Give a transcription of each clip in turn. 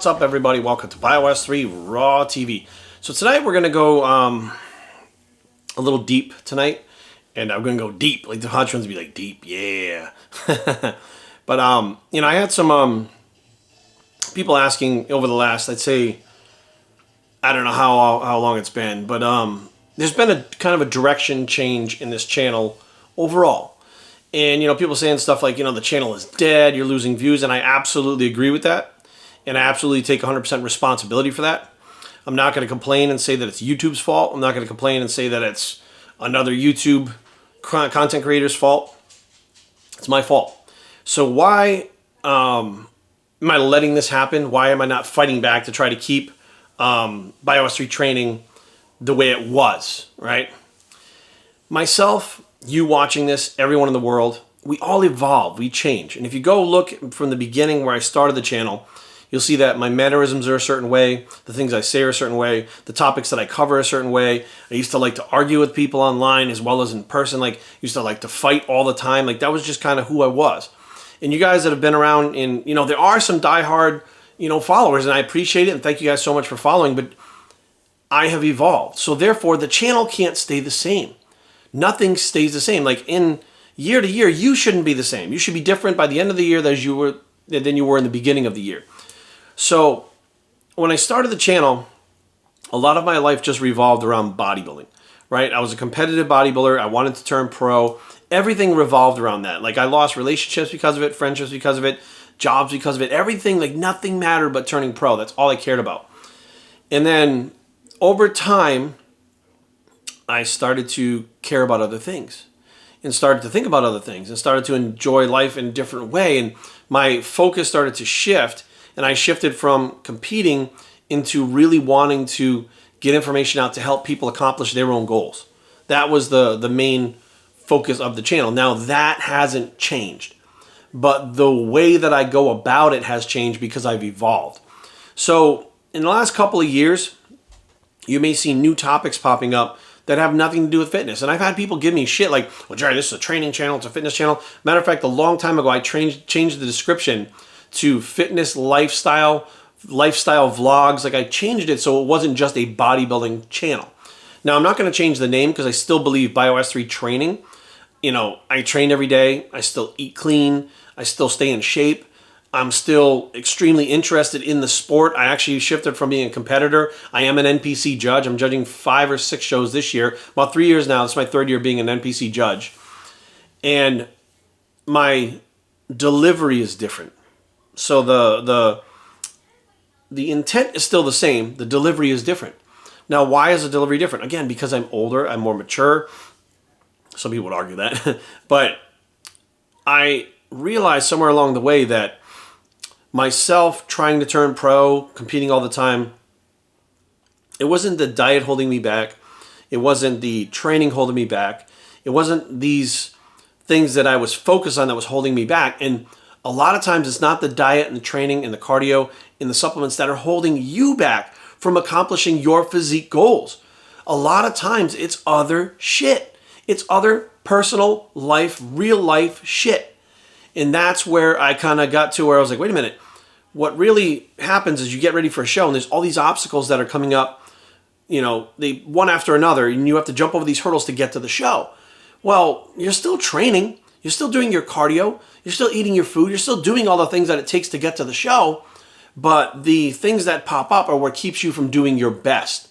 What's up, everybody? Welcome to BioS 3 Raw TV. So tonight we're going to go a little deep tonight. And I'm going to go deep. Like the Hodge ones be like, deep, yeah. But, I had some people asking over the last, I'd say, I don't know how long it's been. But there's been a kind of a direction change in this channel overall. And, people saying stuff like, the channel is dead, you're losing views. And I absolutely agree with that. And I absolutely take 100% responsibility for that. I'm not going to complain and say that it's YouTube's fault. I'm not going to complain and say that it's another YouTube content creator's fault. It's my fault. So why am I letting this happen? Why am I not fighting back to try to keep BioS 3 training the way it was, right? Myself, you watching this, everyone in the world, we all evolve, we change. And if you go look from the beginning where I started the channel, you'll see that my mannerisms are a certain way, the things I say are a certain way, the topics that I cover a certain way. I used to like to argue with people online as well as in person. Like, used to like to fight all the time. Like, that was just kind of who I was. And you guys that have been around, and there are some diehard, followers, and I appreciate it, and thank you guys so much for following, but I have evolved. So therefore, the channel can't stay the same. Nothing stays the same. Like, in year to year, you shouldn't be the same. You should be different by the end of the year than you were in the beginning of the year. So when I started the channel, a lot of my life just revolved around bodybuilding, right? I was a competitive bodybuilder. I wanted to turn pro. Everything revolved around that. Like, I lost relationships because of it, friendships because of it, jobs because of it. Everything, like, nothing mattered but turning pro. That's all I cared about. And then over time, I started to care about other things and started to think about other things and started to enjoy life in a different way. And my focus started to shift. And I shifted from competing into really wanting to get information out to help people accomplish their own goals. That was the main focus of the channel. Now, that hasn't changed. But the way that I go about it has changed because I've evolved. So in the last couple of years, you may see new topics popping up that have nothing to do with fitness. And I've had people give me shit like, well, Jerry, this is a training channel, it's a fitness channel. Matter of fact, a long time ago, I changed the description to fitness lifestyle vlogs. Like, I changed it so it wasn't just a bodybuilding channel. Now, I'm not going to change the name because I still believe BioS 3 training. I train every day. I still eat clean. I still stay in shape. I'm still extremely interested in the sport. I actually shifted from being a competitor. I am an NPC judge. I'm judging 5 or 6 shows this year. About 3 years now. This is my 3rd year being an NPC judge. And my delivery is different. So the intent is still the same. The delivery is different. Now, why is the delivery different? Again, because I'm older, I'm more mature. Some people would argue that. But I realized somewhere along the way that myself trying to turn pro, competing all the time, it wasn't the diet holding me back. It wasn't the training holding me back. It wasn't these things that I was focused on that was holding me back. And a lot of times it's not the diet and the training and the cardio and the supplements that are holding you back from accomplishing your physique goals. A lot of times it's other shit. It's other personal life, real life shit. And that's where I kind of got to where I was like, wait a minute. What really happens is you get ready for a show and there's all these obstacles that are coming up, they one after another, and you have to jump over these hurdles to get to the show. Well, you're still training. You're still doing your cardio. You're still eating your food. You're still doing all the things that it takes to get to the show. But the things that pop up are what keeps you from doing your best.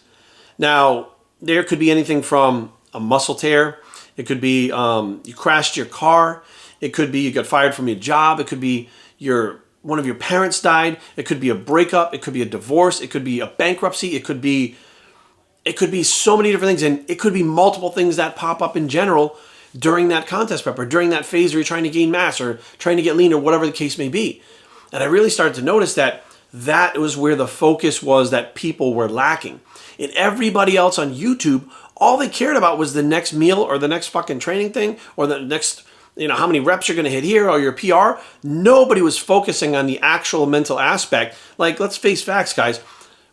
Now, there could be anything from a muscle tear. It could be you crashed your car. It could be you got fired from your job. It could be one of your parents died. It could be a breakup. It could be a divorce. It could be a bankruptcy. It could be so many different things. And it could be multiple things that pop up in general during that contest prep or during that phase where you're trying to gain mass or trying to get lean or whatever the case may be. And I really started to notice that was where the focus was that people were lacking. And everybody else on YouTube, all they cared about was the next meal or the next fucking training thing or the next, how many reps you're going to hit here or your PR. Nobody was focusing on the actual mental aspect. Like, let's face facts, guys.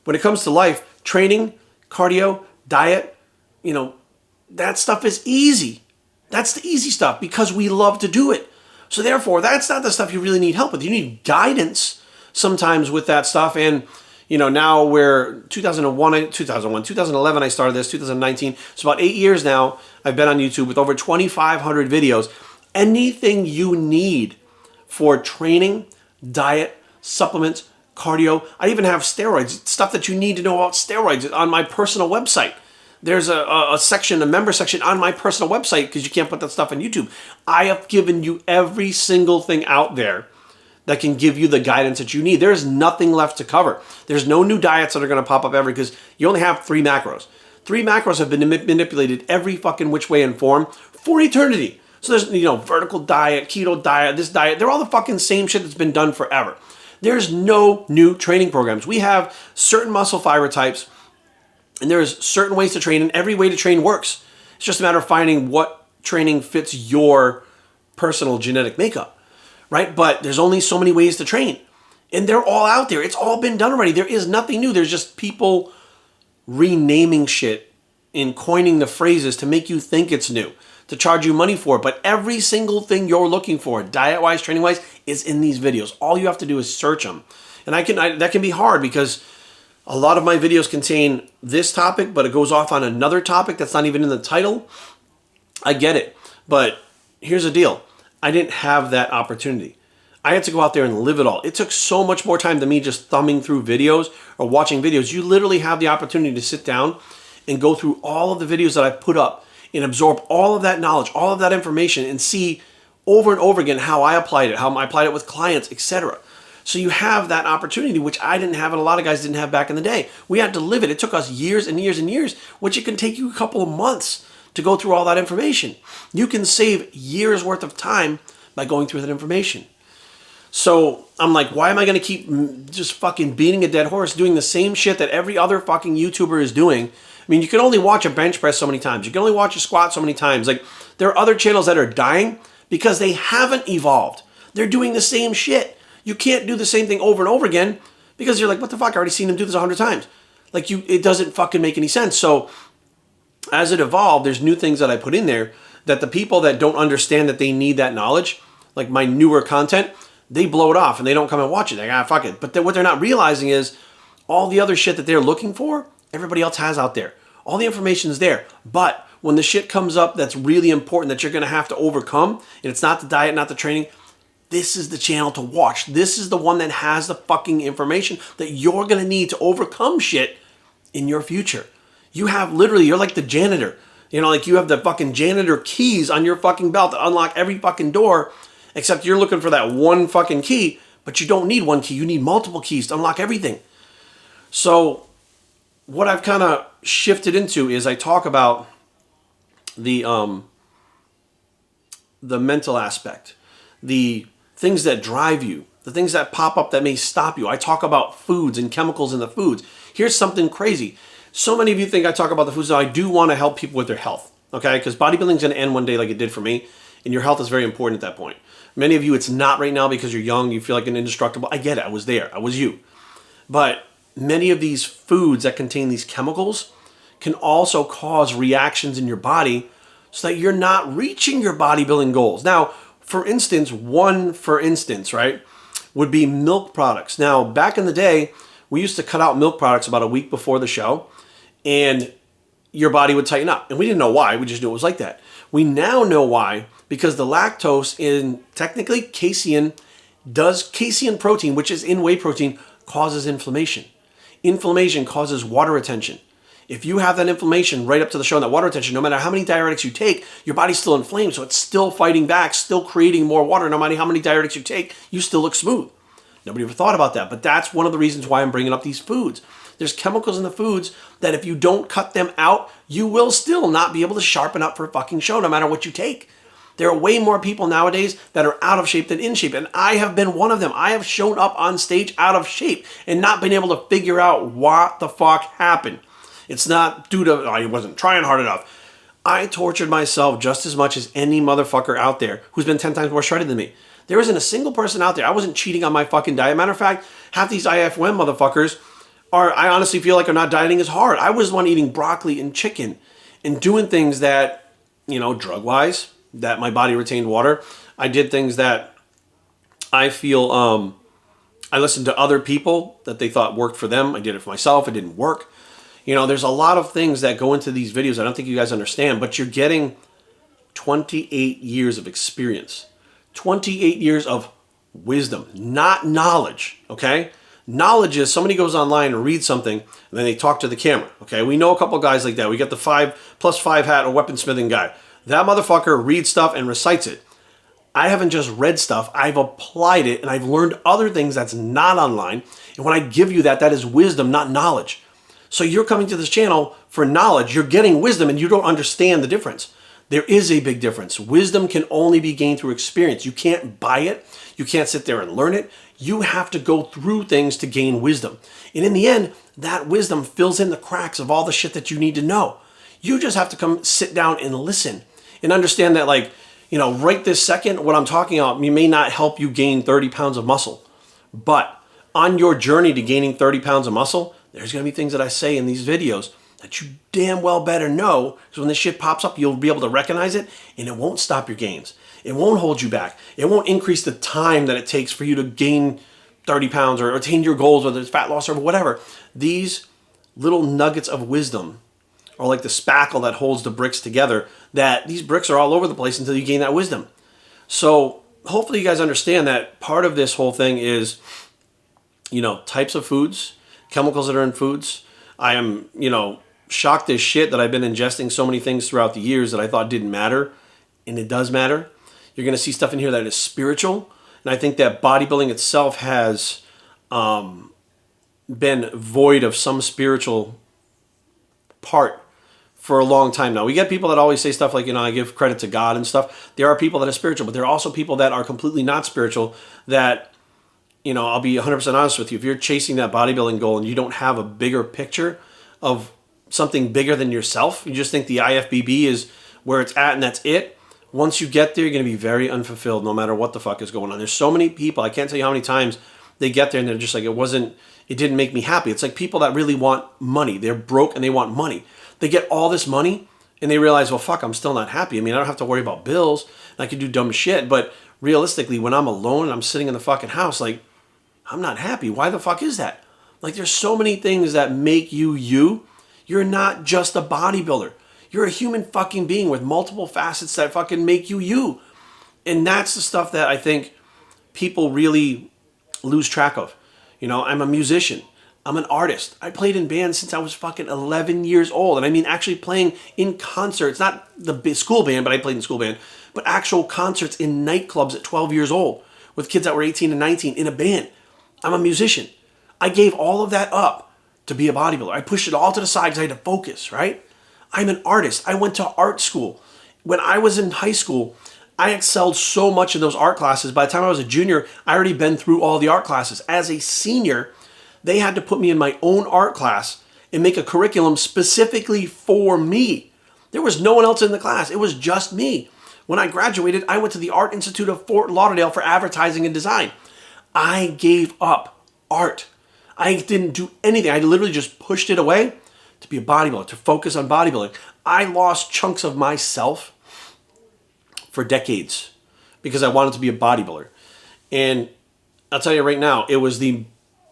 When it comes to life, training, cardio, diet, that stuff is easy. That's the easy stuff because we love to do it. So therefore, that's not the stuff you really need help with. You need guidance sometimes with that stuff. And, you know, now we're 2011, I started this, 2019. It's about 8 years now. I've been on YouTube with over 2,500 videos. Anything you need for training, diet, supplements, cardio. I even have steroids, stuff that you need to know about steroids on my personal website. There's a section, a member section on my personal website because you can't put that stuff on YouTube. I have given you every single thing out there that can give you the guidance that you need. There's nothing left to cover. There's no new diets that are going to pop up ever because you only have 3 macros. 3 macros have been manipulated every fucking which way and form for eternity. So there's, you know, vertical diet, keto diet, this diet. They're all the fucking same shit that's been done forever. There's no new training programs. We have certain muscle fiber types, and there's certain ways to train, and every way to train works. It's just a matter of finding what training fits your personal genetic makeup, right? But there's only so many ways to train, and they're all out there. It's all been done already. There is nothing new. There's just people renaming shit and coining the phrases to make you think it's new, to charge you money for it. But every single thing you're looking for, diet-wise, training-wise, is in these videos. All you have to do is search them. And that can be hard because a lot of my videos contain this topic, but it goes off on another topic that's not even in the title. I get it. But here's the deal. I didn't have that opportunity. I had to go out there and live it all. It took so much more time than me just thumbing through videos or watching videos. You literally have the opportunity to sit down and go through all of the videos that I put up and absorb all of that knowledge, all of that information, and see over and over again how I applied it, how I applied it with clients, etc. So you have that opportunity, which I didn't have and a lot of guys didn't have back in the day. We had to live it. It took us years and years and years, which it can take you a couple of months to go through all that information. You can save years worth of time by going through that information. So I'm like, why am I going to keep just fucking beating a dead horse, doing the same shit that every other fucking YouTuber is doing? I mean, you can only watch a bench press so many times. You can only watch a squat so many times. Like, there are other channels that are dying because they haven't evolved. They're doing the same shit. You can't do the same thing over and over again because you're like, what the fuck? I already seen him do this 100 times. Like, it doesn't fucking make any sense. So as it evolved, there's new things that I put in there that the people that don't understand that they need that knowledge, like my newer content, they blow it off and they don't come and watch it. They're like, fuck it. But what they're not realizing is all the other shit that they're looking for, everybody else has out there. All the information is there. But when the shit comes up that's really important that you're going to have to overcome, and it's not the diet, not the training, this is the channel to watch. This is the one that has the fucking information that you're going to need to overcome shit in your future. You have literally, you're like the janitor. You know, like you have the fucking janitor keys on your fucking belt to unlock every fucking door, except you're looking for that one fucking key, but you don't need one key. You need multiple keys to unlock everything. So what I've kind of shifted into is I talk about the mental aspect, the things that drive you, the things that pop up that may stop you. I talk about foods and chemicals in the foods. Here's something crazy. So many of you think I talk about the foods, so I do want to help people with their health, okay? Because bodybuilding's going to end one day like it did for me, and your health is very important at that point. Many of you, it's not right now because you're young, you feel like an indestructible. I get it, I was there, I was you. But many of these foods that contain these chemicals can also cause reactions in your body so that you're not reaching your bodybuilding goals. Now, for instance, right, would be milk products. Now, back in the day, we used to cut out milk products about a week before the show, and your body would tighten up. And we didn't know why, we just knew it was like that. We now know why, because the lactose in, technically, casein protein, which is in whey protein, causes inflammation. Inflammation causes water retention. If you have that inflammation right up to the show and that water retention, no matter how many diuretics you take, your body's still inflamed, so it's still fighting back, still creating more water. No matter how many diuretics you take, you still look smooth. Nobody ever thought about that, but that's one of the reasons why I'm bringing up these foods. There's chemicals in the foods that if you don't cut them out, you will still not be able to sharpen up for a fucking show no matter what you take. There are way more people nowadays that are out of shape than in shape, and I have been one of them. I have shown up on stage out of shape and not been able to figure out what the fuck happened. It's not due to, I wasn't trying hard enough. I tortured myself just as much as any motherfucker out there who's been 10 times more shredded than me. There isn't a single person out there. I wasn't cheating on my fucking diet. Matter of fact, half these IFM motherfuckers I honestly feel like are not dieting as hard. I was the one eating broccoli and chicken and doing things that, drug-wise, that my body retained water. I did things that I feel I listened to other people that they thought worked for them. I did it for myself. It didn't work. You know, there's a lot of things that go into these videos I don't think you guys understand, but you're getting 28 years of experience. 28 years of wisdom, not knowledge, okay? Knowledge is somebody goes online and reads something and then they talk to the camera, okay? We know a couple guys like that. We got the 5+5 hat or weaponsmithing guy. That motherfucker reads stuff and recites it. I haven't just read stuff, I've applied it and I've learned other things that's not online. And when I give you that, that is wisdom, not knowledge. So you're coming to this channel for knowledge, you're getting wisdom and you don't understand the difference. There is a big difference. Wisdom can only be gained through experience. You can't buy it. You can't sit there and learn it. You have to go through things to gain wisdom. And in the end, that wisdom fills in the cracks of all the shit that you need to know. You just have to come sit down and listen and understand that, like, you know, right this second, what I'm talking about may not help you gain 30 pounds of muscle. But on your journey to gaining 30 pounds of muscle, there's going to be things that I say in these videos that you damn well better know, because when this shit pops up, you'll be able to recognize it, and it won't stop your gains. It won't hold you back. It won't increase the time that it takes for you to gain 30 pounds or attain your goals, whether it's fat loss or whatever. These little nuggets of wisdom are like the spackle that holds the bricks together, that these bricks are all over the place until you gain that wisdom. So hopefully you guys understand that part of this whole thing is, you know, types of foods, chemicals that are in foods. I am, you know, shocked as shit that I've been ingesting so many things throughout the years that I thought didn't matter, and it does matter. You're going to see stuff in here that is spiritual, and I think that bodybuilding itself has been void of some spiritual part for a long time now. We get people that always say stuff like, you know, I give credit to God and stuff. There are people that are spiritual, but there are also people that are completely not spiritual that, you know, I'll be 100% honest with you. If you're chasing that bodybuilding goal and you don't have a bigger picture of something bigger than yourself, you just think the IFBB is where it's at and that's it. Once you get there, you're going to be very unfulfilled no matter what the fuck is going on. There's so many people, I can't tell you how many times they get there and they're just like, it didn't make me happy. It's like people that really want money. They're broke and they want money. They get all this money and they realize, well, fuck, I'm still not happy. I mean, I don't have to worry about bills and I can do dumb shit. But realistically, when I'm alone and I'm sitting in the fucking house, like, I'm not happy. Why the fuck is that? Like, there's so many things that make you you. You're not just a bodybuilder. You're a human fucking being with multiple facets that fucking make you you. And that's the stuff that I think people really lose track of. You know, I'm a musician. I'm an artist. I played in bands since I was fucking 11 years old. And I mean, actually playing in concerts, not the school band, but I played in school band, but actual concerts in nightclubs at 12 years old with kids that were 18 and 19 in a band. I'm a musician. I gave all of that up to be a bodybuilder. I pushed it all to the side because I had to focus, right? I'm an artist. I went to art school. When I was in high school, I excelled so much in those art classes. By the time I was a junior, I already been through all the art classes. As a senior, they had to put me in my own art class and make a curriculum specifically for me. There was no one else in the class. It was just me. When I graduated, I went to the Art Institute of Fort Lauderdale for advertising and design. I gave up art. I didn't do anything. I literally just pushed it away to be a bodybuilder, to focus on bodybuilding. I lost chunks of myself for decades because I wanted to be a bodybuilder. And I'll tell you right now, it was the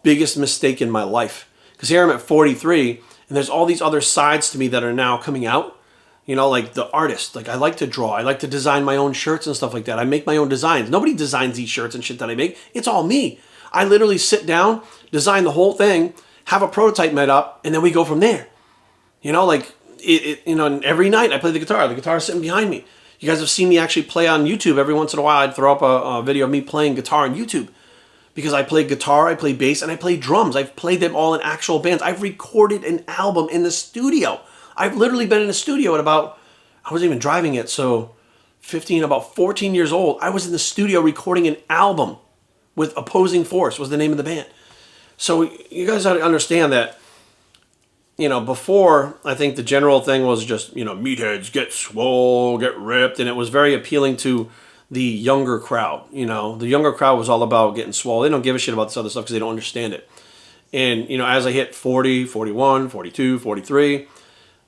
biggest mistake in my life. Because here I'm at 43, and there's all these other sides to me that are now coming out. You know, like the artist. Like, I like to draw. I like to design my own shirts and stuff like that. I make my own designs. Nobody designs these shirts and shit that I make. It's all me. I literally sit down, design the whole thing, have a prototype made up, and then we go from there. You know, like, you know, and every night I play the guitar. The guitar is sitting behind me. You guys have seen me actually play on YouTube. Every once in a while, I'd throw up a video of me playing guitar on YouTube. Because I play guitar, I play bass, and I play drums. I've played them all in actual bands. I've recorded an album in the studio. I've literally been in a studio at about, I wasn't even driving it, so 15, about 14 years old. I was in the studio recording an album with Opposing Force was the name of the band. So you guys ought to understand that, you know, before, I think the general thing was just, you know, meatheads, get swole, get ripped, and it was very appealing to the younger crowd. You know, the younger crowd was all about getting swole. They don't give a shit about this other stuff because they don't understand it. And, you know, as I hit 40, 41, 42, 43,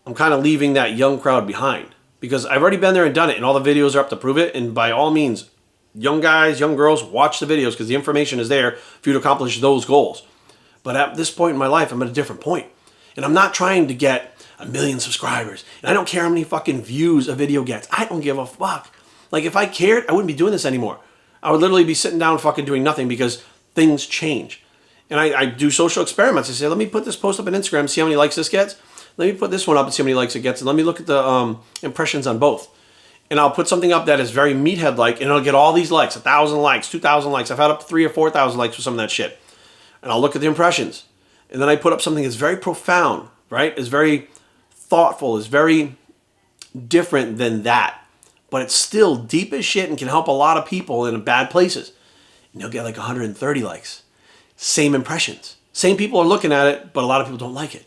I'm kind of leaving that young crowd behind because I've already been there and done it, and all the videos are up to prove it. And by all means, young guys, young girls, watch the videos because the information is there for you to accomplish those goals. But at this point in my life, I'm at a different point. And I'm not trying to get 1 million subscribers. And I don't care how many fucking views a video gets. I don't give a fuck. Like, if I cared, I wouldn't be doing this anymore. I would literally be sitting down fucking doing nothing because things change. And I do social experiments. I say, let me put this post up on Instagram, see how many likes this gets. Let me put this one up and see how many likes it gets. And let me look at the impressions on both. And I'll put something up that is very meathead-like, and it'll get all these likes, 1,000 likes, 2,000 likes. I've had up to 3,000 or 4,000 likes for some of that shit. And I'll look at the impressions. And then I put up something that's very profound, right? Is very thoughtful, is very different than that. But it's still deep as shit and can help a lot of people in bad places. And you'll get like 130 likes. Same impressions. Same people are looking at it, but a lot of people don't like it.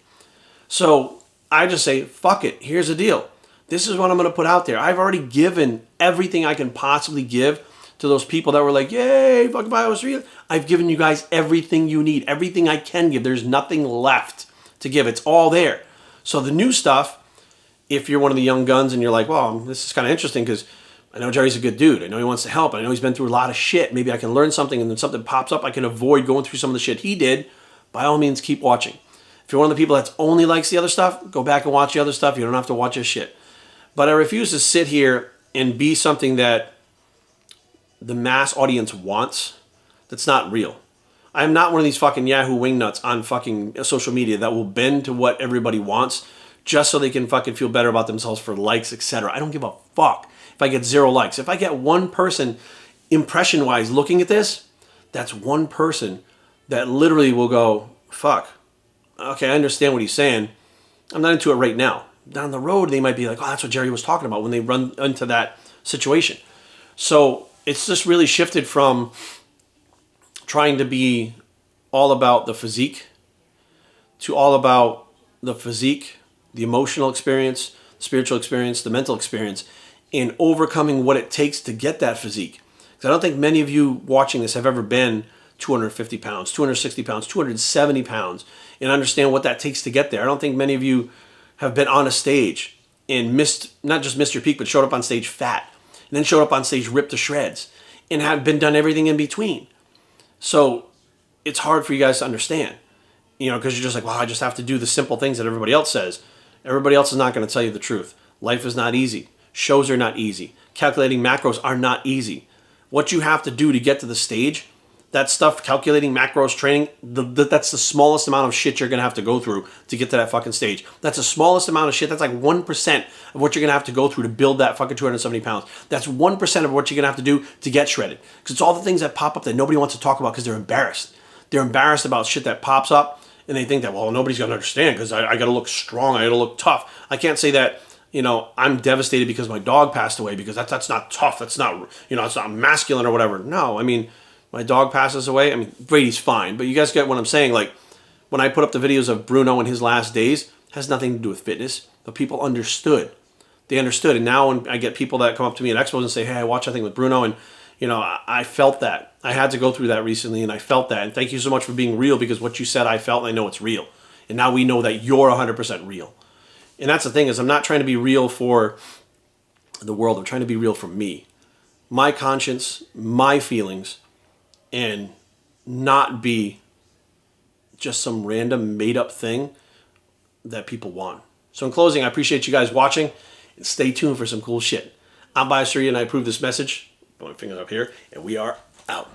So I just say, fuck it. Here's the deal. This is what I'm going to put out there. I've already given everything I can possibly give to those people that were like, yay, fucking BioS3. I've given you guys everything you need, everything I can give. There's nothing left to give. It's all there. So the new stuff, if you're one of the young guns and you're like, well, this is kind of interesting because I know Jerry's a good dude. I know he wants to help. I know he's been through a lot of shit. Maybe I can learn something, and then something pops up. I can avoid going through some of the shit he did. By all means, keep watching. If you're one of the people that only likes the other stuff, go back and watch the other stuff. You don't have to watch this shit. But I refuse to sit here and be something that the mass audience wants that's not real. I'm not one of these fucking Yahoo wingnuts on fucking social media that will bend to what everybody wants just so they can fucking feel better about themselves for likes, etc. I don't give a fuck if I get 0 likes. If I get one person impression-wise looking at this, that's one person that literally will go, fuck, okay, I understand what he's saying. I'm not into it right now. Down the road, they might be like, oh, that's what Jerry was talking about when they run into that situation. So it's just really shifted from trying to be all about the physique to all about the physique, the emotional experience, the spiritual experience, the mental experience, and overcoming what it takes to get that physique. Because I don't think many of you watching this have ever been 250 pounds, 260 pounds, 270 pounds, and understand what that takes to get there. I don't think many of you have been on a stage and not just missed your peak, but showed up on stage fat, and then showed up on stage ripped to shreds, and have been done everything in between. So it's hard for you guys to understand, because you're just like, well, I just have to do the simple things that everybody else says. Everybody else is not going to tell you the truth. Life is not easy. Shows are not easy. Calculating macros are not easy. What you have to do to get to the stage, that stuff, calculating macros, training, that's the smallest amount of shit you're going to have to go through to get to that fucking stage. That's the smallest amount of shit. That's like 1% of what you're going to have to go through to build that fucking 270 pounds. That's 1% of what you're going to have to do to get shredded. Because it's all the things that pop up that nobody wants to talk about because they're embarrassed. They're embarrassed about shit that pops up, and they think that, well, nobody's going to understand because I got to look strong. I got to look tough. I can't say that, I'm devastated because my dog passed away because that's not tough. That's not, it's not masculine or whatever. No, I mean, my dog passes away. I mean, Brady's fine, but you guys get what I'm saying. Like, when I put up the videos of Bruno in his last days, it has nothing to do with fitness, but people understood. They understood, and now when I get people that come up to me at expos and say, hey, I watched that thing with Bruno, and, I felt that. I had to go through that recently, and I felt that, and thank you so much for being real, because what you said I felt, and I know it's real. And now we know that you're 100% real. And that's the thing, is I'm not trying to be real for the world. I'm trying to be real for me. My conscience, my feelings, and not be just some random made-up thing that people want. So in closing, I appreciate you guys watching, and stay tuned for some cool shit. I'm BioS3, and I approve this message. Put my finger up here, and we are out.